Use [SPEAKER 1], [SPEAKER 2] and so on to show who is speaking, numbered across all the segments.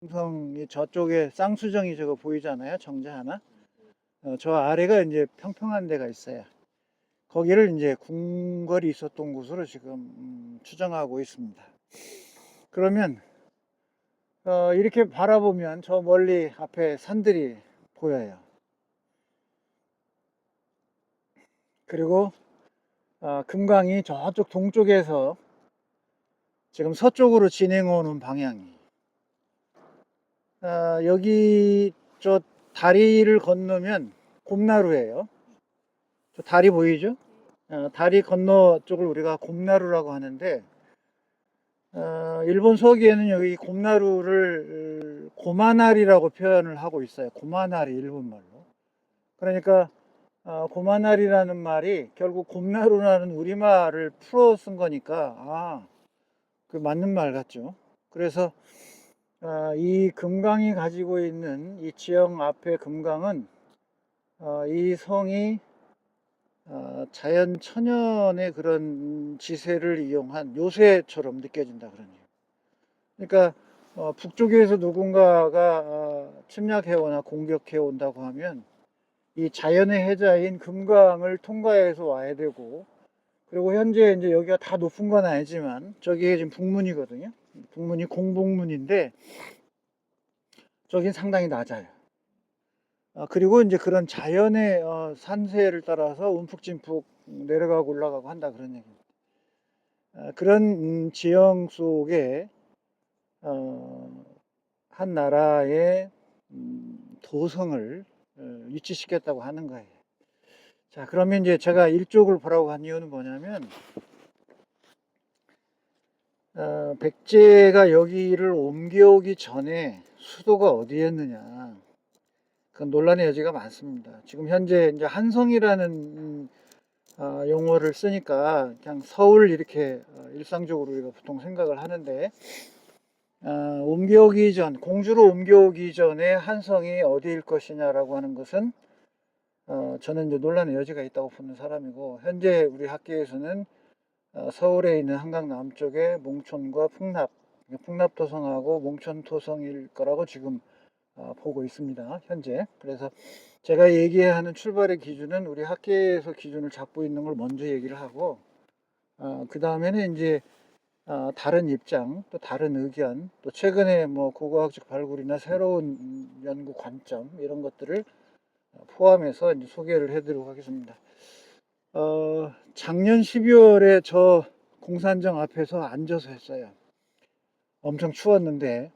[SPEAKER 1] 삼성이 저쪽에 쌍수정이 저거 보이잖아요. 정자 하나. 저 아래가 이제 평평한 데가 있어요. 거기를 이제 궁궐이 있었던 곳으로 지금 추정하고 있습니다. 그러면 이렇게 바라보면 저 멀리 앞에 산들이 보여요. 그리고 금강이 저쪽 동쪽에서 지금 서쪽으로 진행해 오는 방향이 여기 저 다리를 건너면 곰나루예요. 저 다리 보이죠? 다리 건너 쪽을 우리가 곰나루라고 하는데 일본 서기에는 여기 곰나루를 고마나리라고 표현을 하고 있어요. 고마나리 일본말로. 그러니까 고마나리라는 말이 결국 곰나루라는 우리말을 풀어 쓴 거니까 그 맞는 말 같죠. 그래서 이 금강이 가지고 있는 이 지형 앞에 금강은 이 성이 자연 천연의 그런 지세를 이용한 요새처럼 느껴진다 그러네요. 그러니까 북쪽에서 누군가가 침략해 오나 공격해 온다고 하면 이 자연의 해자인 금강을 통과해서 와야 되고, 그리고 현재 이제 여기가 다 높은 건 아니지만 저기에 지금 북문이거든요. 북문이 공복문인데 저긴 상당히 낮아요. 그리고 이제 그런 자연의 산세를 따라서 움푹짐푹 내려가고 올라가고 한다 그런 얘기입니다. 그런 지형 속에 한 나라의 도성을 위치시켰다고 하는 거예요. 자, 그러면 이제 제가 이쪽을 보라고 한 이유는 뭐냐면 백제가 여기를 옮겨오기 전에 수도가 어디였느냐, 그 논란의 여지가 많습니다. 지금 현재 이제 한성이라는 용어를 쓰니까 그냥 서울 이렇게 일상적으로 우리가 보통 생각을 하는데, 옮겨오기 전, 공주로 옮겨오기 전에 한성이 어디일 것이냐라고 하는 것은 저는 이제 논란의 여지가 있다고 보는 사람이고, 현재 우리 학계에서는 서울에 있는 한강 남쪽에 몽촌과 풍납토성하고 몽촌토성일 거라고 지금 보고 있습니다. 현재. 그래서 제가 얘기하는 출발의 기준은 우리 학계에서 기준을 잡고 있는 걸 먼저 얘기를 하고, 그 다음에는 이제 다른 입장, 또 다른 의견, 또 최근에 뭐 고고학적 발굴이나 새로운 연구 관점 이런 것들을 포함해서 이제 소개를 해드리도록 하겠습니다. 작년 12월에 저 공산정 앞에서 앉아서 했어요. 엄청 추웠는데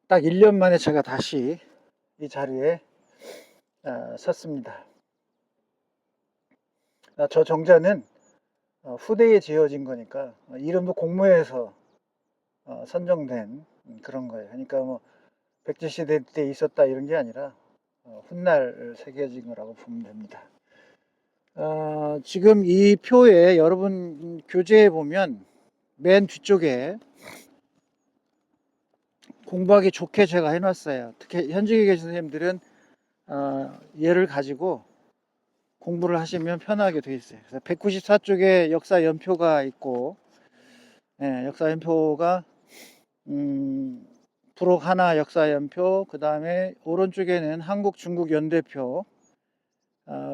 [SPEAKER 1] 딱 1년 만에 제가 다시 이 자리에 섰습니다. 저 정자는 후대에 지어진 거니까 이름도 공모해서 선정된 그런 거예요. 그러니까 뭐 백제시대 때 있었다 이런 게 아니라 훗날 새겨진 거라고 보면 됩니다. 지금 이 표에 여러분 교재에 보면 맨 뒤쪽에 공부하기 좋게 제가 해놨어요. 특히 현직에 계신 선생님들은 얘를 가지고 공부를 하시면 편하게 되어 있어요. 그래서 194쪽에 역사 연표가 있고, 역사 연표가 부록 하나 역사 연표, 그 다음에 오른쪽에는 한국 중국 연대표,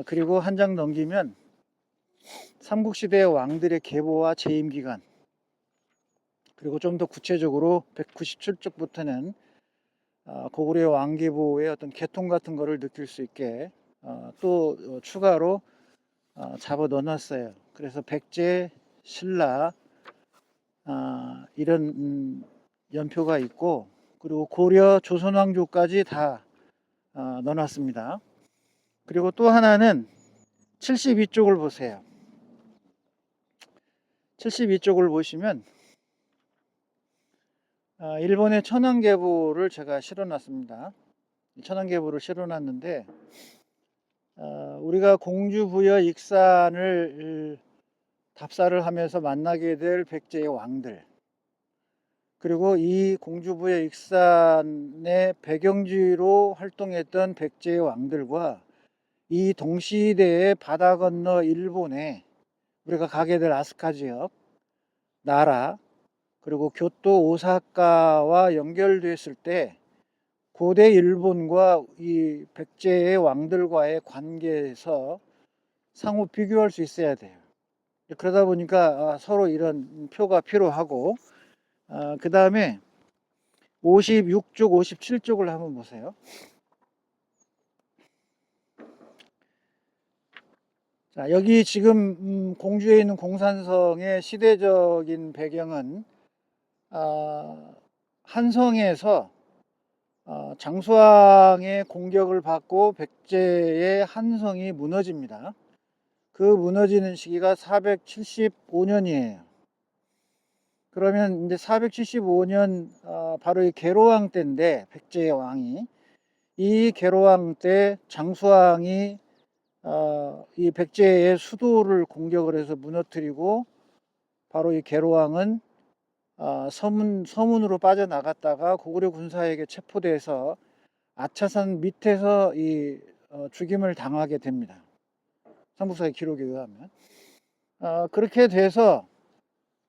[SPEAKER 1] 그리고 한 장 넘기면 삼국시대의 왕들의 계보와 재임기간, 그리고 좀 더 구체적으로 197쪽부터는 고구려 왕계보의 어떤 계통 같은 거를 느낄 수 있게 또 추가로 잡아 넣어놨어요. 그래서 백제, 신라 이런 연표가 있고, 그리고 고려, 조선왕조까지 다 넣어놨습니다. 그리고 또 하나는 72쪽을 보세요. 72쪽을 보시면 일본의 천황계보를 제가 실어놨습니다. 천황계보를 실어놨는데 우리가 공주부여 익산을 답사를 하면서 만나게 될 백제의 왕들, 그리고 이 공주부여 익산의 배경지로 활동했던 백제의 왕들과 이 동시대의 바다 건너 일본에 우리가 가게 될 아스카 지역, 나라, 그리고 교토 오사카와 연결됐을 때 고대 일본과 이 백제의 왕들과의 관계에서 상호 비교할 수 있어야 돼요. 그러다 보니까 서로 이런 표가 필요하고, 그 다음에 56쪽, 57쪽을 한번 보세요. 자, 여기 지금 공주에 있는 공산성의 시대적인 배경은 한성에서 장수왕의 공격을 받고 백제의 한성이 무너집니다. 그 무너지는 시기가 475년이에요. 그러면 이제 475년 바로 이 계로왕 때인데, 백제의 왕이 이 계로왕 때 장수왕이 이 백제의 수도를 공격을 해서 무너뜨리고, 바로 이 계로왕은 서문으로 빠져나갔다가 고구려 군사에게 체포돼서 아차산 밑에서 이 죽임을 당하게 됩니다. 삼국사의 기록에 의하면. 그렇게 돼서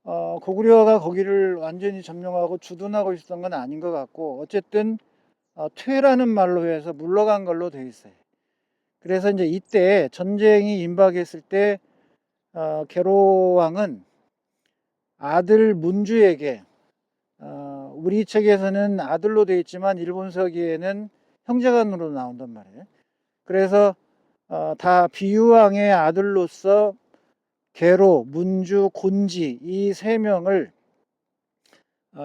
[SPEAKER 1] 고구려가 거기를 완전히 점령하고 주둔하고 있었던 건 아닌 것 같고, 어쨌든 퇴라는 말로 해서 물러간 걸로 돼 있어요. 그래서 이제 이때 전쟁이 임박했을 때 계로왕은 아들 문주에게, 우리 책에서는 아들로 되어 있지만 일본 서기에는 형제간으로 나온단 말이에요. 그래서 다 비유왕의 아들로서 계로, 문주, 곤지 이 세 명을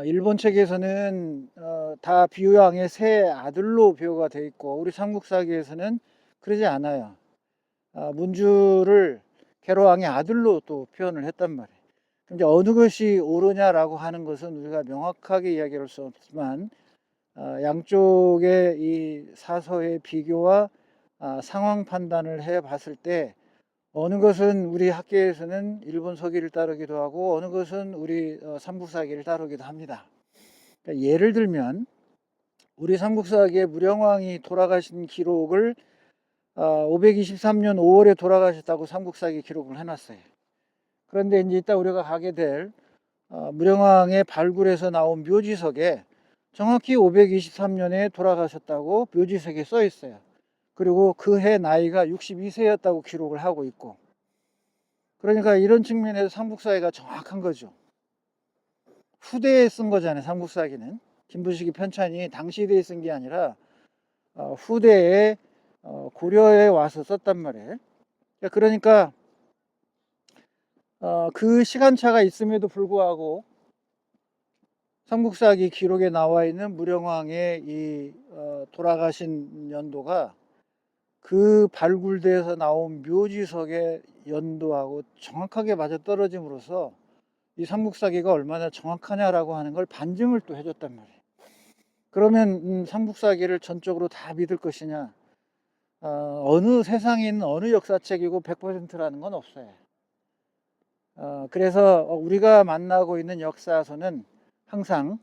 [SPEAKER 1] 일본 책에서는 다 비유왕의 세 아들로 비유가 되어 있고, 우리 삼국사기에서는 그러지 않아요. 문주를 계로왕의 아들로 또 표현을 했단 말이에요. 근데 어느 것이 옳으냐라고 하는 것은 우리가 명확하게 이야기할 수 없지만, 양쪽의 이 사서의 비교와 상황 판단을 해 봤을 때 어느 것은 우리 학계에서는 일본 서기를 따르기도 하고, 어느 것은 우리 삼국사기를 따르기도 합니다. 그러니까 예를 들면 우리 삼국사기의 무령왕이 돌아가신 기록을 523년 5월에 돌아가셨다고 삼국사기 기록을 해놨어요. 그런데 이제 이따 우리가 가게 될 무령왕의 발굴에서 나온 묘지석에 정확히 523년에 돌아가셨다고 묘지석에 써 있어요. 그리고 그 해 나이가 62세였다고 기록을 하고 있고, 그러니까 이런 측면에서 삼국사기가 정확한 거죠. 후대에 쓴 거잖아요. 삼국사기는 김부식이 편찬이 당시 대에 쓴 게 아니라 후대에 고려에 와서 썼단 말이에요. 그러니까 그 시간차가 있음에도 불구하고 삼국사기 기록에 나와 있는 무령왕의 이 돌아가신 연도가 그 발굴대에서 나온 묘지석의 연도하고 정확하게 맞아떨어짐으로써 이 삼국사기가 얼마나 정확하냐라고 하는 걸 반증을 또 해줬단 말이에요. 그러면 삼국사기를 전적으로 다 믿을 것이냐? 어느 세상에 있는 어느 역사책이고 100%라는 건 없어요. 그래서 우리가 만나고 있는 역사서는 항상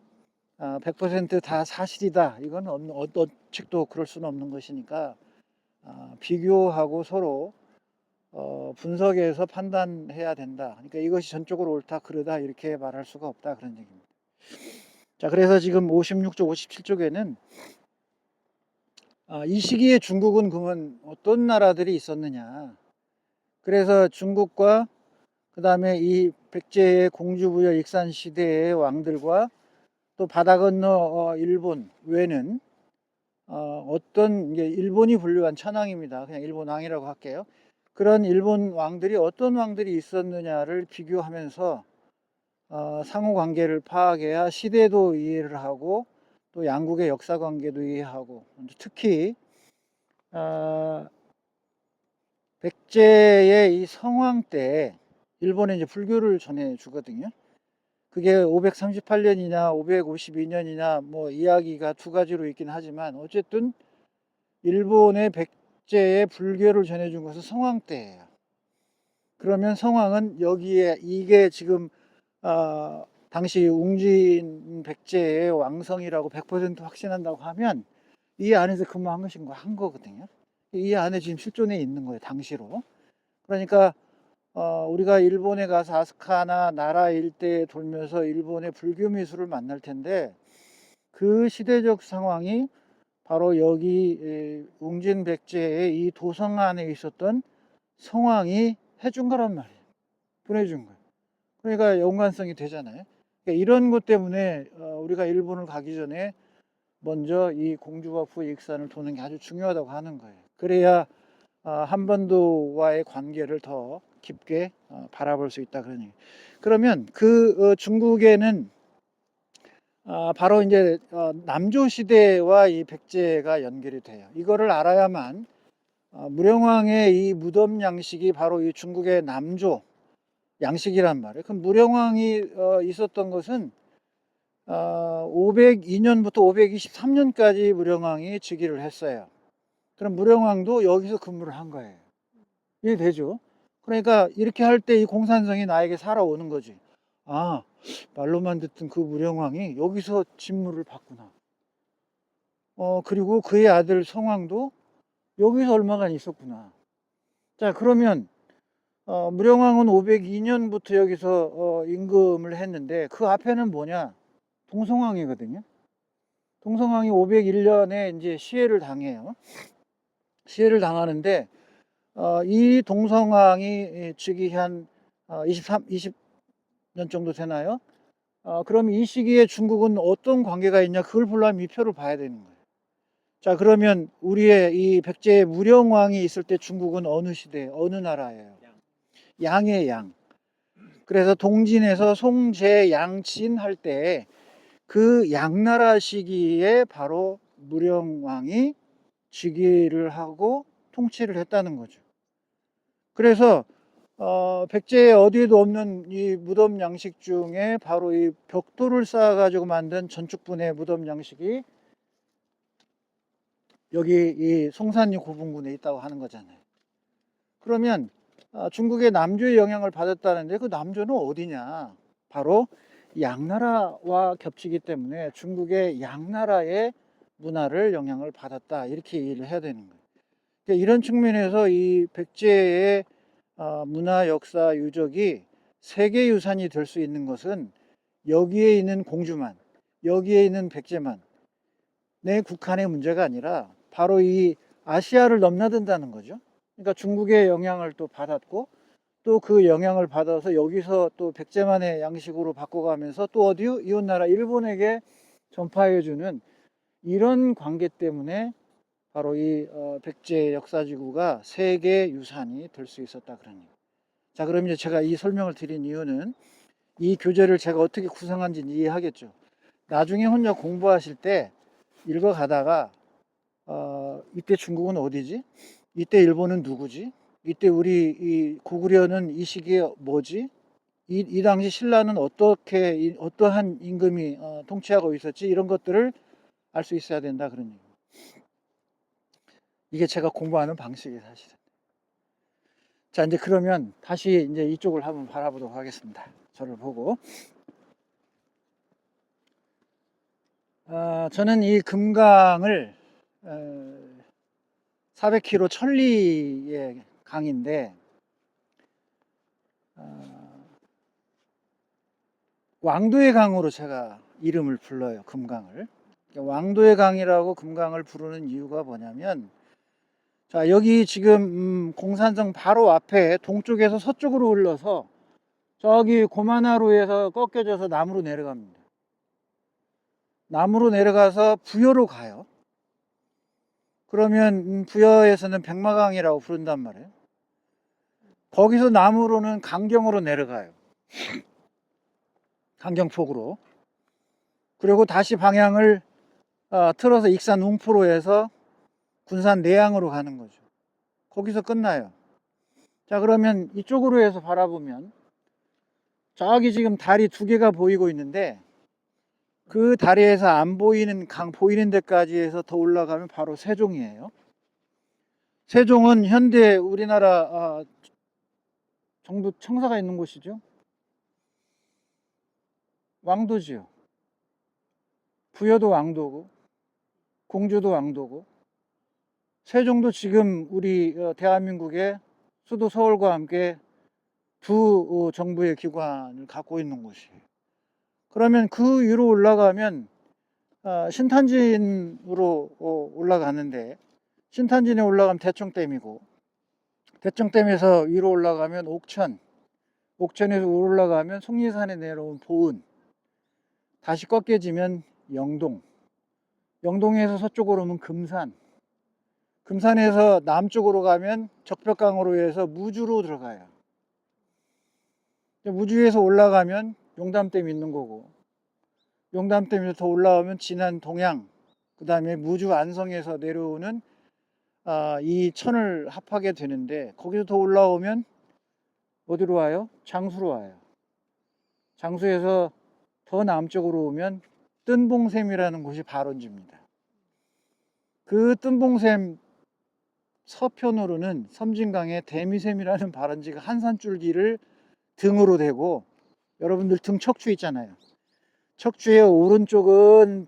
[SPEAKER 1] 100%다 사실이다. 이건 어떤 책도 그럴 수는 없는 것이니까 비교하고 서로 분석해서 판단해야 된다. 그러니까 이것이 전적으로 옳다, 그러다 이렇게 말할 수가 없다, 그런 얘기입니다. 자, 그래서 지금 56쪽, 57쪽에는 이 시기에 중국은 그러면 어떤 나라들이 있었느냐. 그래서 중국과 그 다음에 이 백제의 공주부여 익산 시대의 왕들과 또 바다 건너 일본 외는 어떤, 이게 일본이 분류한 천황입니다. 그냥 일본 왕이라고 할게요. 그런 일본 왕들이 어떤 왕들이 있었느냐를 비교하면서 상호 관계를 파악해야 시대도 이해를 하고 또 양국의 역사 관계도 이해하고, 특히 백제의 이 성왕 때 일본에 이제 불교를 전해 주거든요. 그게 538년이냐 552년이냐 뭐 이야기가 두 가지로 있긴 하지만, 어쨌든 일본의 백제의 불교를 전해준 것은 성왕 때예요. 그러면 성왕은 여기에, 이게 지금 당시 웅진 백제의 왕성이라고 100% 확신한다고 하면 이 안에서 근무한 것인 한 거거든요. 이 안에 지금 실존에 있는 거예요, 당시로. 그러니까 우리가 일본에 가서 아스카나 나라 일대에 돌면서 일본의 불교 미술을 만날 텐데 그 시대적 상황이 바로 여기 웅진백제의 이 도성 안에 있었던 성왕이 해준 거란 말이에요. 보내준 거예요. 그러니까 연관성이 되잖아요. 그러니까 이런 것 때문에 우리가 일본을 가기 전에 먼저 이 공주와 부의 익산을 도는 게 아주 중요하다고 하는 거예요. 그래야 한반도와의 관계를 더 깊게 바라볼 수 있다 그러니. 그러면 그 중국에는 바로 이제 남조 시대와 이 백제가 연결이 돼요. 이거를 알아야만 무령왕의 이 무덤 양식이 바로 이 중국의 남조 양식이란 말이에요. 그럼 무령왕이 있었던 것은 502년부터 523년까지 무령왕이 즉위를 했어요. 그럼 무령왕도 여기서 근무를 한 거예요. 이해되죠? 그러니까 이렇게 할 때 이 공산성이 나에게 살아오는 거지. 아, 말로만 듣던 그 무령왕이 여기서 직무를 받구나. 그리고 그의 아들 성왕도 여기서 얼마간 있었구나. 자, 그러면 무령왕은 502년부터 여기서 임금을 했는데 그 앞에는 뭐냐? 동성왕이거든요. 동성왕이 501년에 이제 시해를 당해요. 시해를 당하는데 이 동성왕이 즉위한 20년 정도 되나요? 그럼 이 시기에 중국은 어떤 관계가 있냐? 그걸 보려면 이 표를 봐야 되는 거예요. 자, 그러면 우리의 이 백제 무령왕이 있을 때 중국은 어느 시대, 어느 나라예요? 양의 양. 그래서 동진에서 송제 양진 할 때 그 양나라 시기에 바로 무령왕이 즉위를 하고 통치를 했다는 거죠. 그래서 백제에 어디에도 없는 이 무덤 양식 중에 바로 이 벽돌을 쌓아 가지고 만든 전축분의 무덤 양식이 여기 이 송산리 고분군에 있다고 하는 거잖아요. 그러면 중국의 남조의 영향을 받았다는데 그 남조는 어디냐? 바로 양나라와 겹치기 때문에 중국의 양나라의 문화를 영향을 받았다 이렇게 이해를 해야 되는 거예요. 그러니까 이런 측면에서 이 백제의 문화 역사 유적이 세계유산이 될 수 있는 것은 여기에 있는 공주만, 여기에 있는 백제만 내 국한의 문제가 아니라 바로 이 아시아를 넘나든다는 거죠. 그러니까 중국의 영향을 또 받았고 또 그 영향을 받아서 여기서 또 백제만의 양식으로 바꿔가면서 또 어디요? 이웃나라 일본에게 전파해주는 이런 관계 때문에 바로 이 백제 역사지구가 세계 유산이 될 수 있었다 그러니. 자, 그럼 이제 제가 이 설명을 드린 이유는 이 교재를 제가 어떻게 구성한지 이해하겠죠. 나중에 혼자 공부하실 때 읽어가다가 이때 중국은 어디지? 이때 일본은 누구지? 이때 우리 이 고구려는 이 시기에 뭐지? 이 당시 신라는 어떠한 임금이 통치하고 있었지? 이런 것들을 알 수 있어야 된다 그런 얘기. 이게 제가 공부하는 방식이에요, 사실은. 자, 이제 그러면 다시 이제 이쪽을 한번 바라보도록 하겠습니다. 저를 보고. 저는 이 금강을 400km 천리의 강인데 왕도의 강으로 제가 이름을 불러요. 금강을. 왕도의 강이라고 금강을 부르는 이유가 뭐냐면 자, 여기 지금 공산성 바로 앞에 동쪽에서 서쪽으로 흘러서 저기 고만하루에서 꺾여져서 남으로 내려갑니다. 남으로 내려가서 부여로 가요. 그러면 부여에서는 백마강이라고 부른단 말이에요. 거기서 남으로는 강경으로 내려가요. 강경폭으로. 그리고 다시 방향을 틀어서 익산 웅포로 해서 군산 내양으로 가는 거죠. 거기서 끝나요. 자, 그러면 이쪽으로 해서 바라보면 저기 지금 다리 두 개가 보이고 있는데 그 다리에서 안 보이는 강 보이는 데까지 해서 더 올라가면 바로 세종이에요. 세종은 현대 우리나라 정부 청사가 있는 곳이죠. 왕도지요. 부여도 왕도고 공주도 왕도고 세종도 지금 우리 대한민국의 수도 서울과 함께 두 정부의 기관을 갖고 있는 곳이에요. 그러면 그 위로 올라가면 신탄진으로 올라가는데, 신탄진에 올라가면 대청댐이고, 대청댐에서 위로 올라가면 옥천, 옥천에서 올라가면 속리산에 내려온 보은, 다시 꺾여지면 영동, 영동에서 서쪽으로 오면 금산, 금산에서 남쪽으로 가면 적벽강으로 해서 무주로 들어가요. 무주에서 올라가면 용담댐 있는 거고, 용담댐에서 더 올라오면 진안 동양, 그 다음에 무주 안성에서 내려오는 이 천을 합하게 되는데, 거기서 더 올라오면 어디로 와요? 장수로 와요. 장수에서 더 남쪽으로 오면 뜬봉샘이라는 곳이 발원지입니다. 그 뜬봉샘 서편으로는 섬진강에 대미샘이라는 발원지가 한산줄기를 등으로 대고, 여러분들 등 척추 있잖아요. 척추의 오른쪽은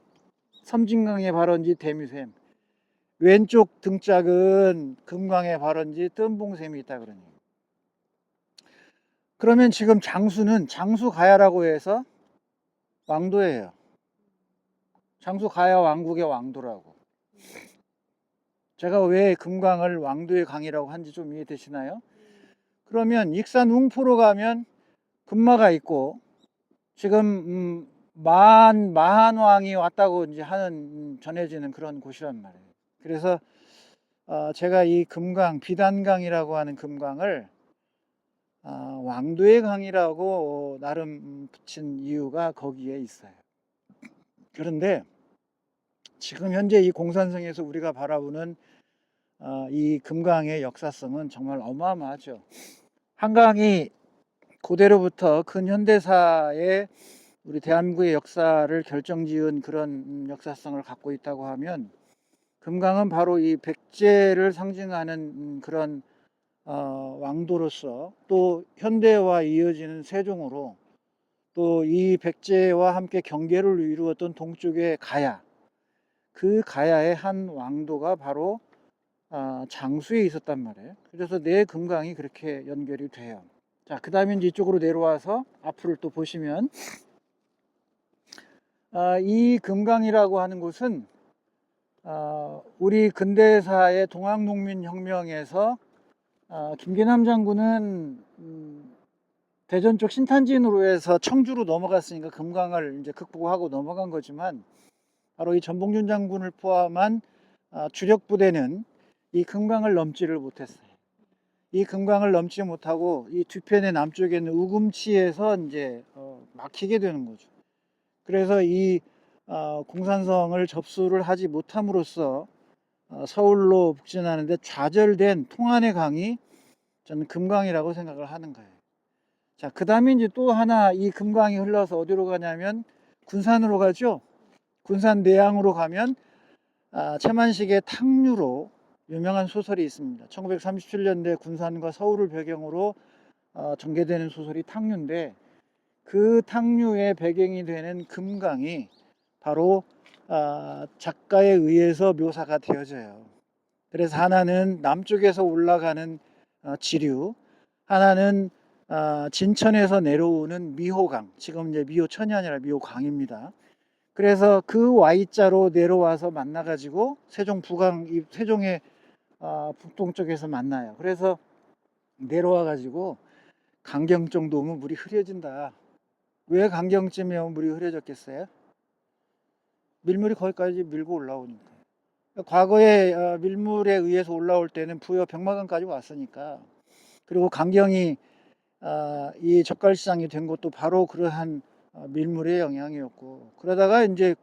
[SPEAKER 1] 섬진강의 발원지 대미샘, 왼쪽 등짝은 금강의 발원지 뜬봉샘이 있다 그러니. 그러면 지금 장수는 장수가야라고 해서 왕도예요. 장수가야 왕국의 왕도라고. 제가 왜 금강을 왕도의 강이라고 한지 좀 이해되시나요? 그러면 익산 웅포로 가면 금마가 있고, 지금 마한왕이 왔다고 이제 하는 전해지는 그런 곳이란 말이에요. 그래서 제가 이 금강, 비단강이라고 하는 금강을 왕도의 강이라고 나름 붙인 이유가 거기에 있어요. 그런데 지금 현재 이 공산성에서 우리가 바라보는 이 금강의 역사성은 정말 어마어마하죠. 한강이 고대로부터 근현대사의 우리 대한민국의 역사를 결정지은 그런 역사성을 갖고 있다고 하면, 금강은 바로 이 백제를 상징하는 그런 왕도로서, 또 현대와 이어지는 세종으로, 또 이 백제와 함께 경계를 이루었던 동쪽의 가야, 그 가야의 한 왕도가 바로 장수에 있었단 말이에요. 그래서 내 금강이 그렇게 연결이 돼요. 자, 그 다음에 이쪽으로 내려와서 앞을 또 보시면, 이 금강이라고 하는 곳은 우리 근대사의 동학농민혁명에서 김계남 장군은 대전 쪽 신탄진으로 해서 청주로 넘어갔으니까 금강을 이제 극복하고 넘어간 거지만, 바로 이 전봉준 장군을 포함한 주력 부대는 이 금강을 넘지를 못했어요. 이 금강을 넘지 못하고 이 뒤편의 남쪽에 있는 우금치에서 이제 막히게 되는 거죠. 그래서 이 공산성을 접수를 하지 못함으로써 서울로 북진하는데 좌절된 통안의 강이 저는 금강이라고 생각을 하는 거예요. 자, 그 다음에 이제 또 하나 이 금강이 흘러서 어디로 가냐면 군산으로 가죠. 군산 내양으로 가면 최만식의 탕류로 유명한 소설이 있습니다. 1937년대 군산과 서울을 배경으로 전개되는 소설이 탕류인데, 그 탕류의 배경이 되는 금강이 바로 작가에 의해서 묘사가 되어져요. 그래서 하나는 남쪽에서 올라가는 지류, 하나는 진천에서 내려오는 미호강, 지금 이제 미호천이 아니라 미호강입니다. 그래서 그 Y자로 내려와서 만나가지고 세종 부강, 세종의 북동쪽에서 만나요. 그래서 내려와가지고 강경 정도 오면 물이 흐려진다. 왜 강경쯤에 오면 물이 흐려졌겠어요? 밀물이 거기까지 밀고 올라오니까. 과거에 밀물에 의해서 올라올 때는 부여 병마강까지 왔으니까. 그리고 강경이 이 젓갈시장이 된 것도 바로 그러한 밀물의 영향이었고, 그러다가 이제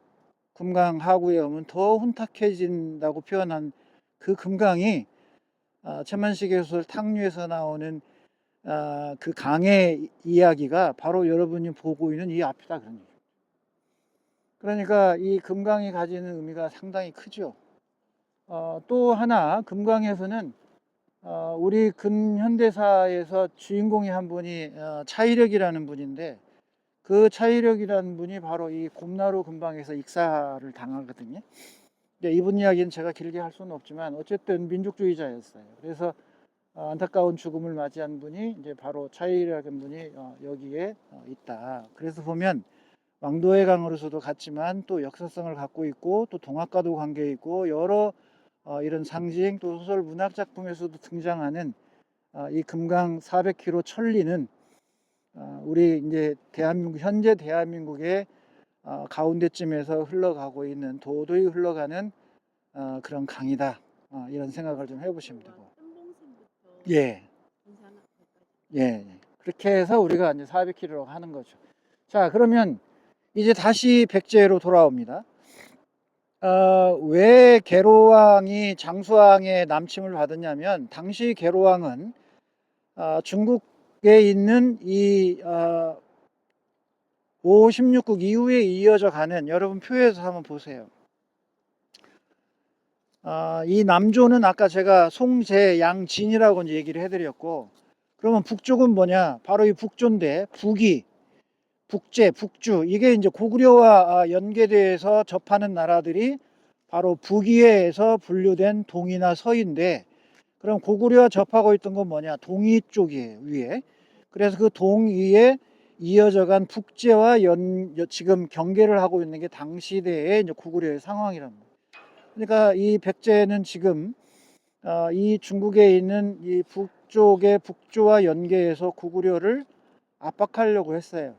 [SPEAKER 1] 금강 하구에 오면 더 혼탁해진다고 표현한 그 금강이 최만식의 소설 탕류에서 나오는 그 강의 이야기가 바로 여러분이 보고 있는 이 앞이다, 그런 얘기죠. 그러니까 이 금강이 가지는 의미가 상당히 크죠. 또 하나, 금강에서는 우리 근현대사에서 주인공이 한 분이 차이력이라는 분인데, 그 차이력이라는 분이 바로 이 곰나루 근방에서 익사를 당하거든요. 이분 이야기는 제가 길게 할 수는 없지만 어쨌든 민족주의자였어요. 그래서 안타까운 죽음을 맞이한 분이 이제 바로 차이라는 분이 여기에 있다. 그래서 보면 왕도의 강으로서도 같지만 또 역사성을 갖고 있고 또 동학과도 관계 있고 여러 이런 상징 또 소설 문학 작품에서도 등장하는 이 금강 400km 천리는 우리 이제 대한민국 현재 대한민국의 가운데쯤에서 흘러가고 있는 도도히 흘러가는 그런 강이다. 이런 생각을 좀 해보시면 되고. 예. 예. 그렇게 해서 우리가 이제 400km라고 하는 거죠. 자, 그러면 이제 다시 백제로 돌아옵니다. 왜 계로왕이 장수왕의 남침을 받았냐면 당시 계로왕은 중국에 있는 이 5, 16국 이후에 이어져 가는 여러분 표에서 한번 보세요. 이 남조는 아까 제가 송제, 양진이라고 이제 얘기를 해드렸고, 그러면 북쪽은 뭐냐? 바로 이 북조인데 북이, 북제, 북주 이게 이제 고구려와 연계돼서 접하는 나라들이 바로 북위에서 분류된 동이나 서인데, 그럼 고구려와 접하고 있던 건 뭐냐? 동이 쪽이에요, 위에. 그래서 그 동위에 이어져간 북제와 지금 경계를 하고 있는 게 당시대의 이제 고구려의 상황이랍니다. 그러니까 이 백제는 지금 이 중국에 있는 이 북쪽의 북조와 연계해서 고구려를 압박하려고 했어요.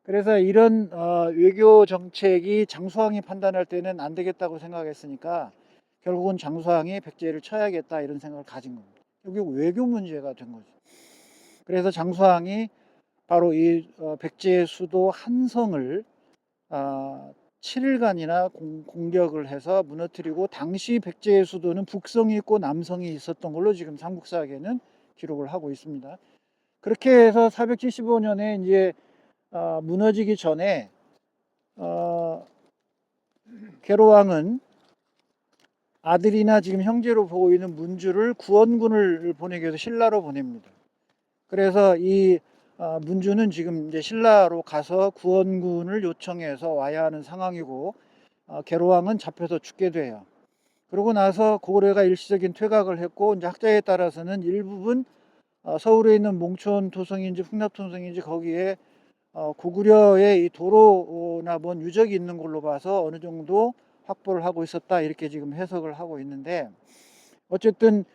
[SPEAKER 1] 그래서 이런 외교 정책이 장수왕이 판단할 때는 안 되겠다고 생각했으니까 결국은 장수왕이 백제를 쳐야겠다 이런 생각을 가진 겁니다. 여기 외교 문제가 된 거죠. 그래서 장수왕이 바로 이 백제의 수도 한성을 7일간이나 공격을 해서 무너뜨리고, 당시 백제의 수도는 북성이 있고 남성이 있었던 걸로 지금 삼국사에는 기록을 하고 있습니다. 그렇게 해서 475년에 이제 무너지기 전에 계로왕은 아들이나 지금 형제로 보고 있는 문주를 구원군을 보내기 위해서 신라로 보냅니다. 그래서 이 문주는 지금 이제 신라로 가서 구원군을 요청해서 와야 하는 상황이고, 계로왕은 잡혀서 죽게 돼요. 그러고 나서 고구려가 일시적인 퇴각을 했고, 이제 학자에 따라서는 일부분 서울에 있는 몽촌 토성인지 풍납 토성인지 거기에 고구려의 이 도로나 뭔 유적이 있는 걸로 봐서 어느 정도 확보를 하고 있었다 이렇게 지금 해석을 하고 있는데, 어쨌든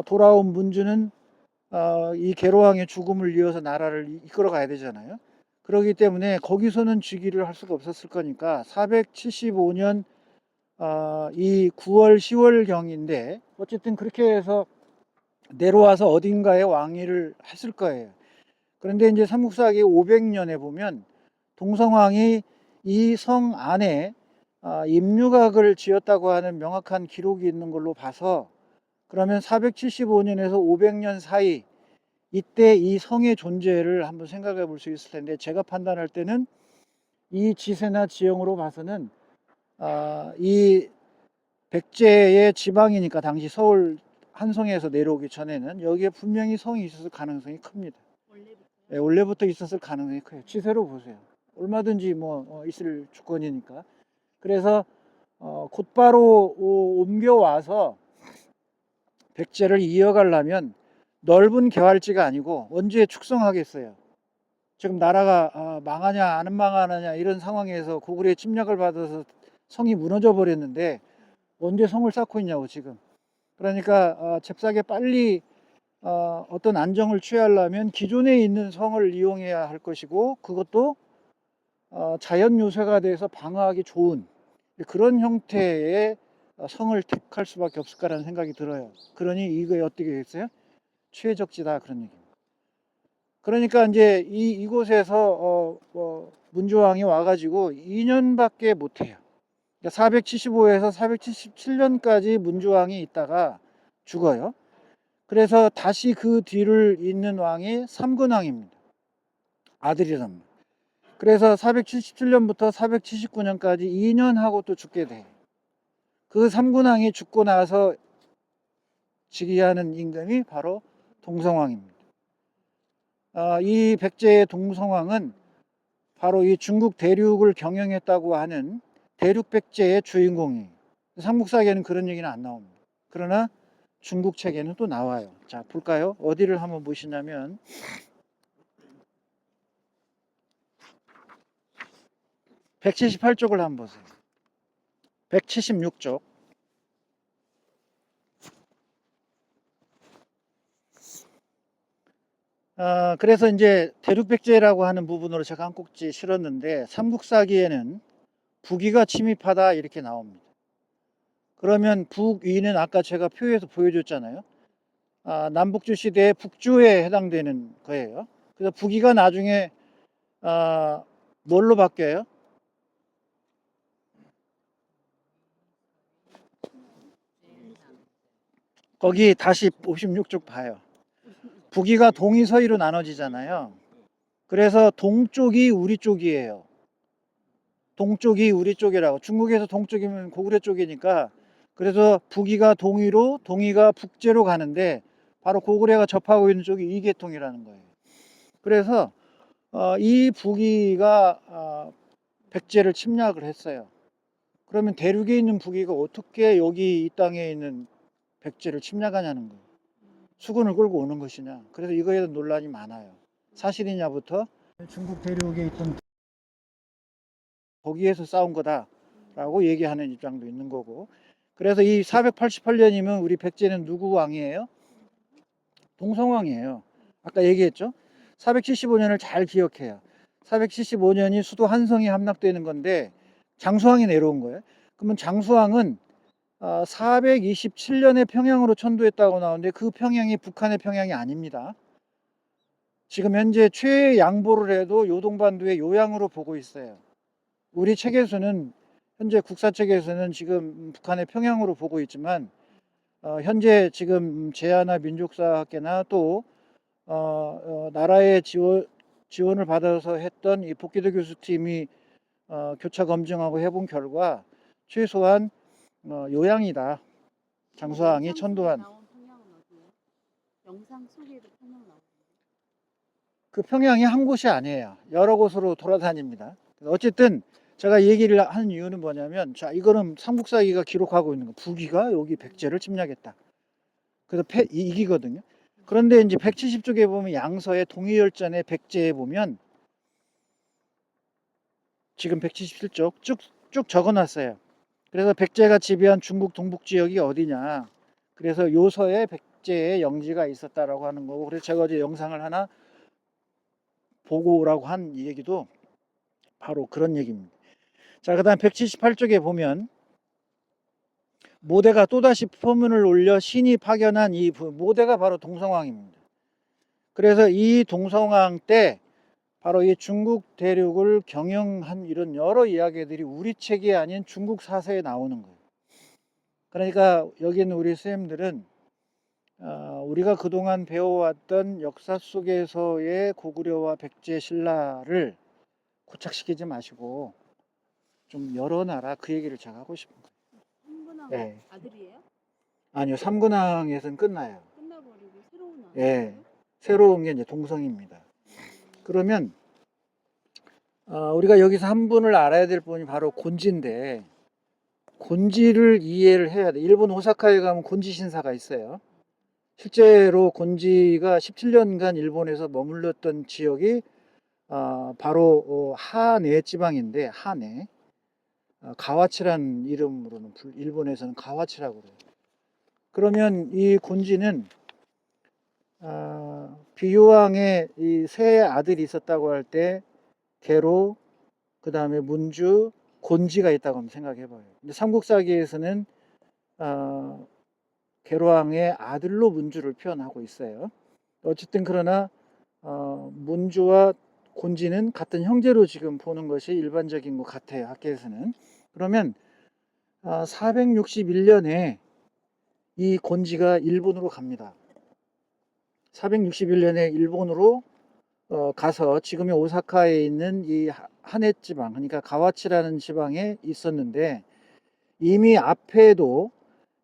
[SPEAKER 1] 돌아온 문주는 이 계로왕의 죽음을 이어서 나라를 이끌어 가야 되잖아요. 그렇기 때문에 거기서는 즉위를 할 수가 없었을 거니까 475년 이 9월 10월경인데 어쨌든 그렇게 해서 내려와서 어딘가에 왕위를 했을 거예요. 그런데 이제 삼국사기 500년에 보면 동성왕이 이 성 안에 임류각을 지었다고 하는 명확한 기록이 있는 걸로 봐서, 그러면 475년에서 500년 사이 이때 이 성의 존재를 한번 생각해 볼 수 있을 텐데, 제가 판단할 때는 이 지세나 지형으로 봐서는 이 백제의 지방이니까 당시 서울 한성에서 내려오기 전에는 여기에 분명히 성이 있었을 가능성이 큽니다. 네, 원래부터 있었을 가능성이 커요. 지세로 보세요. 얼마든지 뭐 있을 주권이니까. 그래서 곧바로 옮겨와서 백제를 이어가려면 넓은 개활지가 아니고 언제 축성하겠어요. 지금 나라가 망하냐 안 망하느냐 이런 상황에서 고구려의 침략을 받아서 성이 무너져 버렸는데 언제 성을 쌓고 있냐고 지금. 그러니까 잽싸게 빨리 어떤 안정을 취하려면 기존에 있는 성을 이용해야 할 것이고, 그것도 자연 요새가 돼서 방어하기 좋은 그런 형태의 성을 택할 수밖에 없을 거라는 생각이 들어요. 그러니 이거에 어떻게 됐어요? 최적지다 그런 얘기입니다. 그러니까 이제 이곳에서 문조왕이 와가지고 2년밖에 못해요. 475에서 477년까지 문조왕이 있다가 죽어요. 그래서 다시 그 뒤를 잇는 왕이 삼근왕입니다. 아들이랍니다. 그래서 477년부터 479년까지 2년 하고 또 죽게 돼요. 그 삼근왕이 죽고 나서 즉위하는 임금이 바로 동성왕입니다. 이 백제의 동성왕은 바로 이 중국 대륙을 경영했다고 하는 대륙백제의 주인공이에요. 삼국사기에는 그런 얘기는 안 나옵니다. 그러나 중국 책에는 또 나와요. 자, 볼까요? 어디를 한번 보시냐면 178쪽을 한번 보세요. 176쪽. 그래서 이제 대륙백제라고 하는 부분으로 제가 한 꼭지 실었는데 삼국사기에는 북위가 침입하다 이렇게 나옵니다. 그러면 북위는 아까 제가 표에서 보여줬잖아요. 남북주 시대의 북주에 해당되는 거예요. 그래서 북위가 나중에 뭘로 바뀌어요? 거기 다시 56쪽 봐요. 북위가 동이 서위로 나눠지잖아요. 그래서 동쪽이 우리 쪽이에요. 동쪽이 우리 쪽이라고. 중국에서 동쪽이면 고구려 쪽이니까, 그래서 북위가 동위로, 동위가 북제로 가는데 바로 고구려가 접하고 있는 쪽이 이계통이라는 거예요. 그래서 이 북위가 백제를 침략을 했어요. 그러면 대륙에 있는 북위가 어떻게 여기 이 땅에 있는 백제를 침략하냐는 거예요. 수군을 끌고 오는 것이냐. 그래서 이거에 대한 논란이 많아요. 사실이냐부터 중국 대륙에 있던 거기에서 싸운 거다라고 얘기하는 입장도 있는 거고. 그래서 이 488년이면 우리 백제는 누구 왕이에요? 동성왕이에요. 아까 얘기했죠? 475년을 잘 기억해요. 475년이 수도 한성이 함락되는 건데 장수왕이 내려온 거예요. 그러면 장수왕은 427년에 평양으로 천도했다고 나오는데 그 평양이 북한의 평양이 아닙니다. 지금 현재 최양보를 해도 요동반도의 요양으로 보고 있어요. 우리 책에서는 현재 국사책에서는 지금 북한의 평양으로 보고 있지만 현재 지금 제아나 민족사학계나 또 나라의 지원을 받아서 했던 이 복기도 교수팀이 교차 검증하고 해본 결과 최소한 요양이다. 장수왕이 천도한.
[SPEAKER 2] 영상 속에도 평양 나오는데.
[SPEAKER 1] 그 평양이 한 곳이 아니에요. 여러 곳으로 돌아다닙니다. 어쨌든 제가 얘기를 하는 이유는 뭐냐면, 자, 이거는 삼국사기가 기록하고 있는 거. 북위가 여기 백제를 침략했다. 그래서 이기거든요. 그런데 이제 170쪽에 보면 양서의 동해열전의 백제에 보면 지금 177쪽 쭉 적어놨어요. 그래서 백제가 지배한 중국 동북 지역이 어디냐. 그래서 요서에 백제의 영지가 있었다라고 하는 거고, 그래서 제가 어제 영상을 하나 보고 오라고 한 얘기도 바로 그런 얘기입니다. 자, 그 다음 178쪽에 보면 모대가 또다시 포문을 올려 신이 파견한 이 모대가 바로 동성왕입니다. 그래서 이 동성왕 때 바로 이 중국 대륙을 경영한 이런 여러 이야기들이 우리 책이 아닌 중국 사서에 나오는 거예요. 그러니까 여기 있는 우리 선생님들은 우리가 그동안 배워왔던 역사 속에서의 고구려와 백제 신라를 고착시키지 마시고 좀 열어놔라, 그 얘기를 제가 하고 싶은 거예요.
[SPEAKER 2] 삼군왕
[SPEAKER 1] 네.
[SPEAKER 2] 아들이에요?
[SPEAKER 1] 아니요, 삼군왕에서는 끝나요.
[SPEAKER 2] 끝나버리고 새로운 왕.
[SPEAKER 1] 예, 새로운 게 이제 동성입니다. 그러면 우리가 여기서 한 분을 알아야 될 분이 바로 곤지인데, 곤지를 이해를 해야 돼. 일본 오사카에 가면 곤지 신사가 있어요. 실제로 곤지가 17년간 일본에서 머물렀던 지역이 바로 하내 지방인데, 하내 가와치라는 이름으로는 일본에서는 가와치라고 그래요. 그러면 이 곤지는 비유왕의 이 세 아들이 있었다고 할 때 계로, 그 다음에 문주, 곤지가 있다고 한번 생각해봐요. 근데 삼국사기에서는 계로왕의 아들로 문주를 표현하고 있어요. 어쨌든 그러나 문주와 곤지는 같은 형제로 지금 보는 것이 일반적인 것 같아요, 학계에서는. 그러면 461년에 이 곤지가 일본으로 갑니다. 461년에 일본으로 가서 지금의 오사카에 있는 이 하내 지방, 그러니까 가와치라는 지방에 있었는데, 이미 앞에도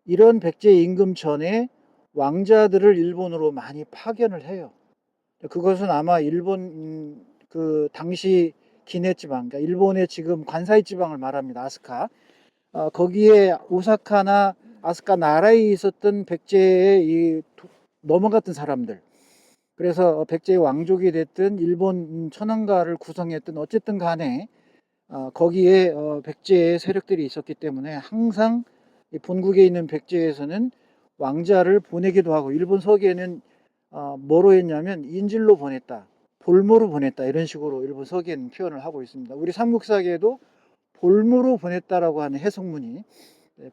[SPEAKER 1] 이런 백제 임금 전에 왕자들을 일본으로 많이 파견을 해요. 그것은 아마 일본 그 당시 기내 지방, 그러니까 일본의 지금 관사이 지방을 말합니다. 아스카. 거기에 오사카나 아스카 나라에 있었던 백제의 넘어갔던 사람들. 그래서 백제의 왕족이 됐든 일본 천황가를 구성했든 어쨌든 간에 거기에 백제의 세력들이 있었기 때문에 항상 이 본국에 있는 백제에서는 왕자를 보내기도 하고 일본 서기에는 뭐로 했냐면 인질로 보냈다, 볼모로 보냈다 이런 식으로 일본 서기에는 표현을 하고 있습니다. 우리 삼국사기에도 볼모로 보냈다라고 하는 해석문이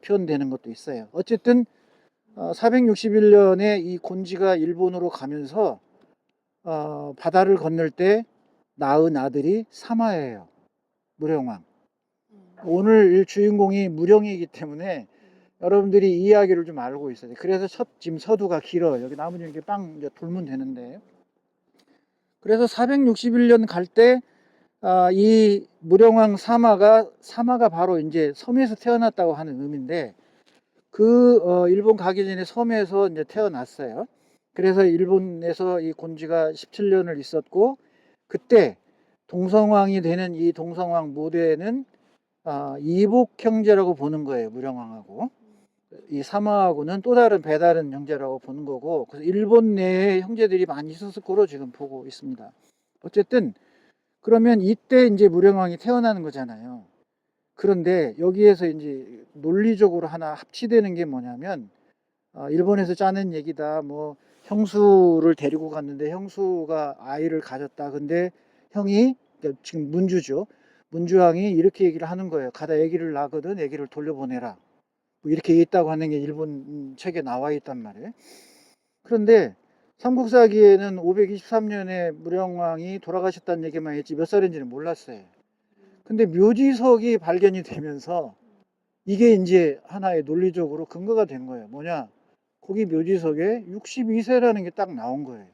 [SPEAKER 1] 표현되는 것도 있어요. 어쨌든 461년에 이 곤지가 일본으로 가면서 바다를 건널 때 낳은 아들이 사마예요. 무령왕. 오늘 주인공이 무령이기 때문에 여러분들이 이 이야기를 좀 알고 있어야 돼요. 그래서 지금 서두가 길어요. 여기 나머지 이렇게 빵 이제 돌면 되는데. 그래서 461년 갈 때, 이 무령왕 사마가 바로 이제 섬에서 태어났다고 하는 의미인데, 일본 가기 전에 섬에서 이제 태어났어요. 그래서 일본에서 이 곤지가 17년을 있었고, 그때 동성왕이 되는 이 동성왕 모대는 이복 형제라고 보는 거예요. 무령왕하고 이 사마하고는 또 다른 배다른 형제라고 보는 거고, 그래서 일본 내에 형제들이 많이 있었을 거로 지금 보고 있습니다. 어쨌든 그러면 이때 이제 무령왕이 태어나는 거잖아요. 그런데 여기에서 이제 논리적으로 하나 합치되는 게 뭐냐면, 일본에서 짜낸 얘기다. 뭐 형수를 데리고 갔는데 형수가 아이를 가졌다. 근데 형이, 그러니까 지금 문주죠. 문주왕이 이렇게 얘기를 하는 거예요. 가다 아기를 낳거든 아기를 돌려보내라. 뭐 이렇게 있다고 하는 게 일본 책에 나와 있단 말이에요. 그런데 삼국사기에는 523년에 무령왕이 돌아가셨다는 얘기만 했지 몇 살인지는 몰랐어요. 근데 묘지석이 발견이 되면서 이게 이제 하나의 논리적으로 근거가 된 거예요. 뭐냐? 거기 묘지석에 62세라는 게 딱 나온 거예요.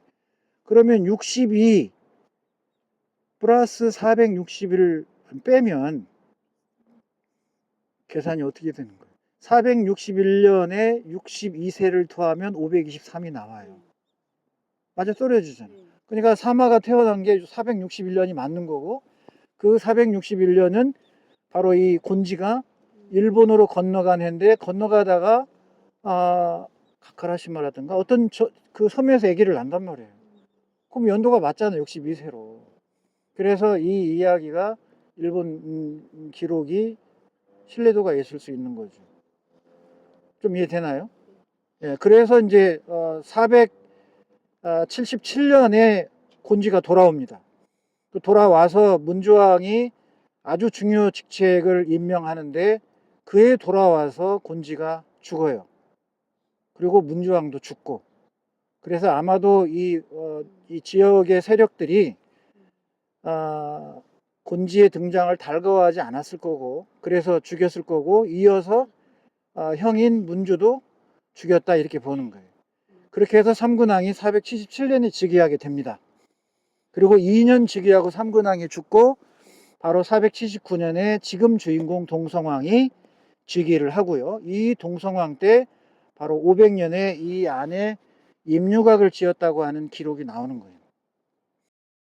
[SPEAKER 1] 그러면 62 플러스 461을 빼면 계산이 어떻게 되는 거예요? 461년에 62세를 더하면 523이 나와요. 맞아, 떨어지잖아요. 그러니까 사마가 태어난 게 461년이 맞는 거고, 그 461년은 바로 이 곤지가 일본으로 건너간 해인데, 건너가다가 가카라시마라든가 어떤 그 섬에서 아기를 낳는단 말이에요. 그럼 연도가 맞잖아요. 62세로. 그래서 이 이야기가 일본 기록이 신뢰도가 있을 수 있는 거죠. 좀 이해되나요? 예, 그래서 이제 477년에 곤지가 돌아옵니다. 돌아와서 문주왕이 아주 중요 직책을 임명하는데, 그해 돌아와서 곤지가 죽어요. 그리고 문주왕도 죽고. 그래서 아마도 이 지역의 세력들이 곤지의 등장을 달가워하지 않았을 거고, 그래서 죽였을 거고, 이어서 형인 문주도 죽였다 이렇게 보는 거예요. 그렇게 해서 삼군왕이 477년에 즉위하게 됩니다. 그리고 2년 즉위하고 삼군왕이 죽고 바로 479년에 지금 주인공 동성왕이 즉위를 하고요. 이 동성왕 때 바로 500년에 이 안에 임류각을 지었다고 하는 기록이 나오는 거예요.